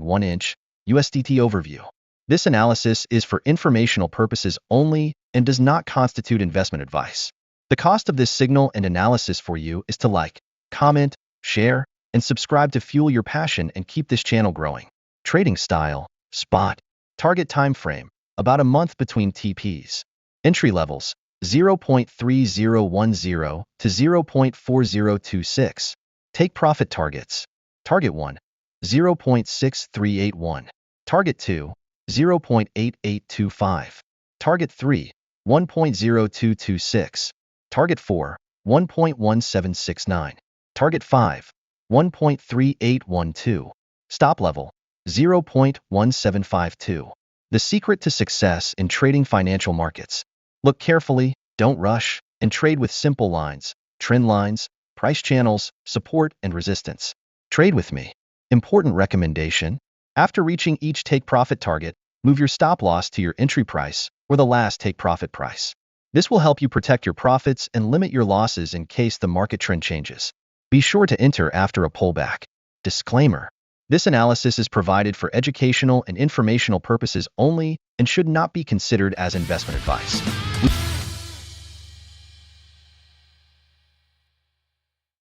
0.1-inch USDT overview. This analysis is for informational purposes only and does not constitute investment advice. The cost of this signal and analysis for you is to like, comment, share, and subscribe to fuel your passion and keep this channel growing. Trading style, spot. Target time frame, about a month between TPs. Entry levels, 0.3010 to 0.4026. Take profit targets. Target 1, 0.6381. Target 2, 0.8825. Target 3, 1.0226. Target 4, 1.1769. Target 5, 1.3812. Stop level, 0.1752. The secret to success in trading financial markets. Look carefully, don't rush, and trade with simple lines, trend lines, price channels, support, and resistance. Trade with me. Important recommendation: after reaching each take profit target, move your stop loss to your entry price or the last take profit price. This will help you protect your profits and limit your losses in case the market trend changes. Be sure to enter after a pullback. Disclaimer: this analysis is provided for educational and informational purposes only and should not be considered as investment advice.